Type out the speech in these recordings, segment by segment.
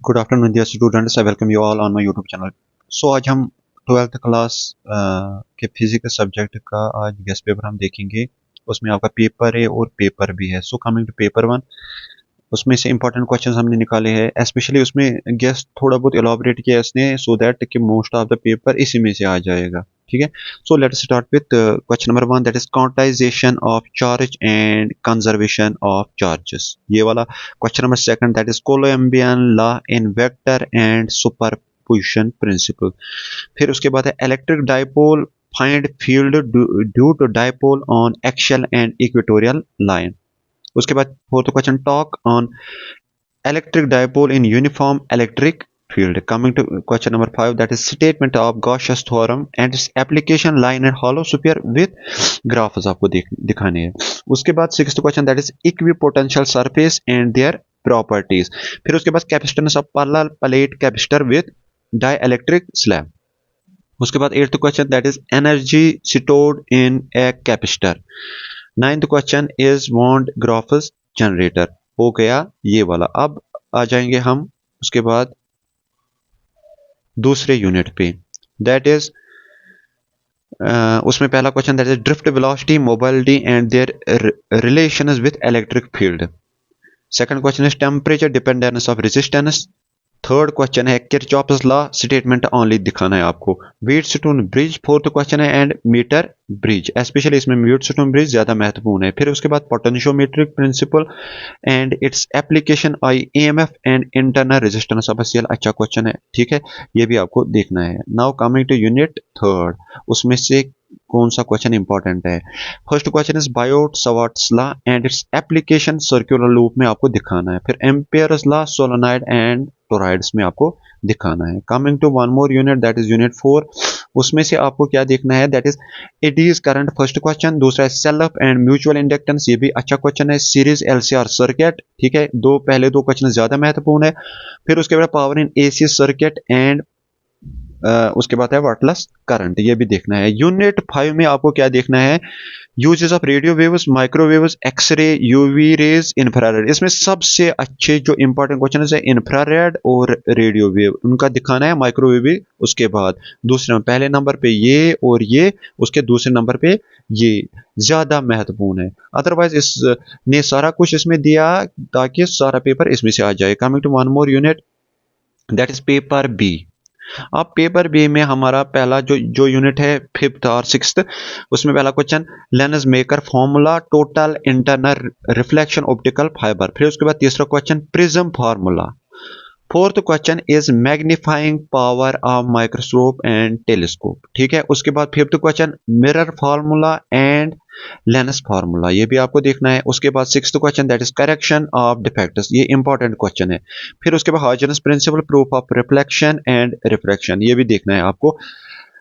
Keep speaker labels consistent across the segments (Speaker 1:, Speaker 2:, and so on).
Speaker 1: Good afternoon dear students, I welcome you all on my YouTube channel. So आज हम 12th class के physics subject का आज guest paper हम देखेंगे। उसमें आपका पेपर ए और पेपर बी है। So coming to paper one, उसमें से इंपॉर्टेंट क्वेश्चंस हमने निकाले हैं। स्पेशली उसमें गेस्ट थोड़ा बहुत एलॉबरेट किया इसने, सो दैट कि मोस्ट ऑफ द पेपर इसी में से आ जाएगा। ठीक है। So let's start with question number one, that is quantization of charge and conservation of charges. ये वाला question number second, that is Coulombian law in vector and superposition principle. फिर उसके बाद है electric dipole, find field due to dipole on axial and equatorial line. उसके बाद fourth question, talk on electric dipole in uniform electric field. Coming to question number 5, that is statement of Gauss's theorem and its application line and hollow sphere with graphs आपको दिखाने हैं। उसके बाद sixth question, that is equipotential surface and their properties. फिर उसके बाद capacitance of parallel plate capacitor with dielectric slab. उसके बाद eighth question, that is energy stored in a capacitor. Ninth question is Van de Graaff's generator. हो गया ये वाला। अब आ जाएंगे हम उसके बाद दूसरे यूनिट पे, दैट इज उसमें पहला question, that is drift velocity, mobility and their relations with electric field. Second question is temperature dependence of resistance. Third question है किरचॉफ्स लॉ स्टेटमेंट ओनली दिखाना है आपको। व्हीटस्टोन ब्रिज फोर्थ क्वेश्चन है, and meter bridge. Specially इसमें Wheatstone bridge ज्यादा महत्वपूर्ण है। फिर उसके बाद potentiometric principle and its application I EMF and internal resistance of a cell. अच्छा क्वेश्चन है, ठीक है, ये भी आपको देखना है। Now coming to unit third, उसमें से कौन सा क्वेश्चन इंपॉर्टेंट है। First question is Biot Savart's law and its application circular loop में आपको दिखाना है। फिर Ampere's law solenoid and toroids में आपको दिखाना है। Coming to one more unit, that is unit 4, उसमें से आपको क्या देखना है, that is eddy current first question. दूसरा है सेल्फ एंड म्यूचुअल इंडक्टेंस, ये भी अच्छा क्वेश्चन है। सीरीज एलसीआर सर्किट, ठीक है, पहले दो क्वेश्चन ज्यादा महत्वपूर्ण है। फिर उसके बाद power in AC circuit and उसके बाद है वाटलेस करंट, ये भी देखना है। यूनिट 5 में आपको क्या देखना है, uses of radio waves, microwaves, X ray, UV rays, infrared. इसमें सबसे अच्छे जो इंपॉर्टेंट क्वेश्चन है इंफ्रारेड और रेडियो वेव, उनका दिखाना है। माइक्रोवेव भी उसके बाद दूसरे पहले नंबर पे ये और ये, उसके दूसरे नंबर पे ये ज्यादा महत्वपूर्ण है। अदरवाइज इसने सारा कुछ इसमें दिया ताकि सारा पेपर इसमें से आ जाए। Coming to one more unit, that is paper B. अब पेपर बी में हमारा पहला जो यूनिट है फिफ्थ और सिक्स्थ, उसमें पहला question lens maker formula, total internal reflection optical fibre. फिर उसके बाद तीसरा question prism formula. Fourth question is magnifying power of microscope and telescope, ठीक है। उसके बाद fifth question mirror formula and lens formula, ये भी आपको देखना है। उसके बाद sixth question, that is correction of defects, ये इंपॉर्टेंट क्वेश्चन है। फिर उसके बाद Huygens principle, proof of reflection and refraction, ये भी देखना है आपको।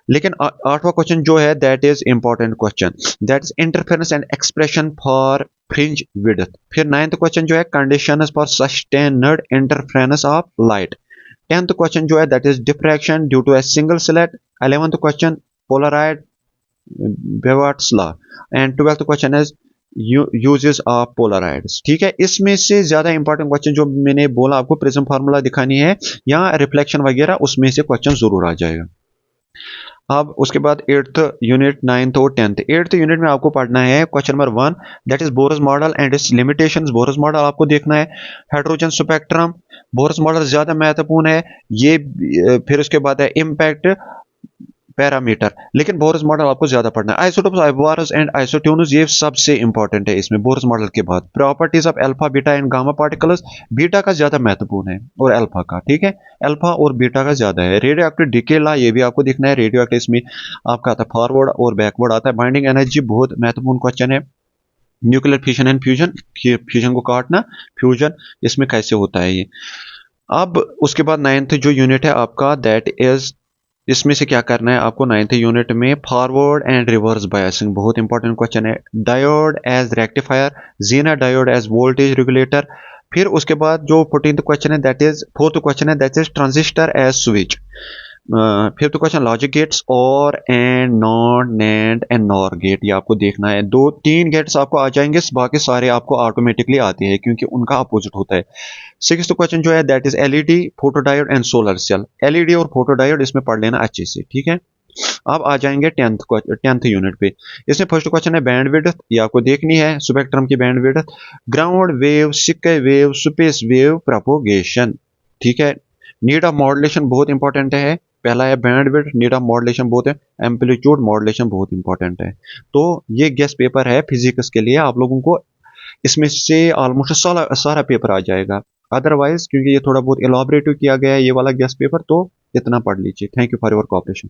Speaker 1: लेकिन आठवां क्वेश्चन जो है that is important question, that is interference and expression for fringe width. फिर नाइन्थ क्वेश्चन जो है conditions for sustained interference of light. Tenth question जो है that is diffraction due to a single slit. 11th question Polaroid Brewster's law. And 12th question is uses of Polaroids, ठीक है। इसमें से ज्यादा इंपॉर्टेंट क्वेश्चन जो मैंने बोला आपको प्रिज्म फार्मूला दिखानी है या रिफ्लेक्शन वगैरह, उसमें से क्वेश्चन जरूर आ जाएगा। अब उसके बाद एट्थ यूनिट, नाइन्थ और टेंथ। एट्थ यूनिट में आपको पढ़ना है question number 1, that is borers model and it's limitations. Borers model आपको देखना है। हाइड्रोजन स्पेक्ट्रम, बोरस मॉडल ज्यादा महत्वपूर्ण है ये। फिर उसके बाद है इम्पैक्ट पैरामीटर, लेकिन बोरस मॉडल आपको ज्यादा पढ़ना है। आइसोटोप्स, आइबोरस एंड आइसोट्यून्स, ये सबसे इंपॉर्टेंट है इसमें बोरस मॉडल के बाद। Properties of alpha, beta and gamma particles, beta का ज्यादा महत्वपूर्ण है और अल्फा का, ठीक है, अल्फा और बीटा का ज्यादा है। रेडियो एक्टिव डिके लॉ, ये भी आपको देखना है। रेडियो एक्टिव इसमें आपका आता है फॉरवर्ड और बैकवर्ड आता है। बाइंडिंग एनर्जी बहुत महत्वपूर्ण क्वेश्चन है। Nuclear fission and fusion, fusion को काटना, फ्यूजन इसमें कैसे होता है ये। अब उसके बाद नाइन्थ जो यूनिट है आपका, दैट इज, इसमें से क्या करना है आपको नाइन्थ यूनिट में, फॉरवर्ड एंड रिवर्स बायसिंग, बहुत इंपॉर्टेंट क्वेश्चन है। Diode as rectifier, Zener diode as voltage regulator. फिर उसके बाद जो 14th क्वेश्चन है दैट इज, फोर्थ क्वेश्चन है that is transistor as switch. Fifth question logic gates और and not nand and nor gate, ये आपको देखना है। दो तीन गेट्स आपको आ जाएंगे, बाकी सारे आपको ऑटोमेटिकली आते हैं क्योंकि उनका अपोजिट होता है। सिक्स्थ क्वेश्चन जो है that is LED, photodiode and solar cell. LED और फोटोडायोड इसमें पढ़ लेना अच्छे से, ठीक है। अब आ जाएंगे टेंथ यूनिट पे। इसमें फर्स्ट क्वेश्चन है बैंड विड्थ, ये आपको देखनी है स्पेक्ट्रम की बैंड विड्थ। ग्राउंड वेव, सिक्के वेव, स्पेस वेव प्रोपोगेशन, ठीक है। नीड ऑफ मॉड्यूलेशन बहुत इंपॉर्टेंट है। पहला है band width, need of modulation बहुत है, एम्पलीट्यूड मॉड्यूलेशन बहुत इंपॉर्टेंट है। तो ये गेस्ट पेपर है फिजिक्स के लिए, आप लोगों को इसमें से ऑलमोस्ट सारा सारा पेपर आ जाएगा। अदरवाइज क्योंकि ये थोड़ा बहुत एलॉबरेटिव किया गया है ये वाला गेस्ट पेपर, तो इतना पढ़ लीजिए। Thank you for your cooperation.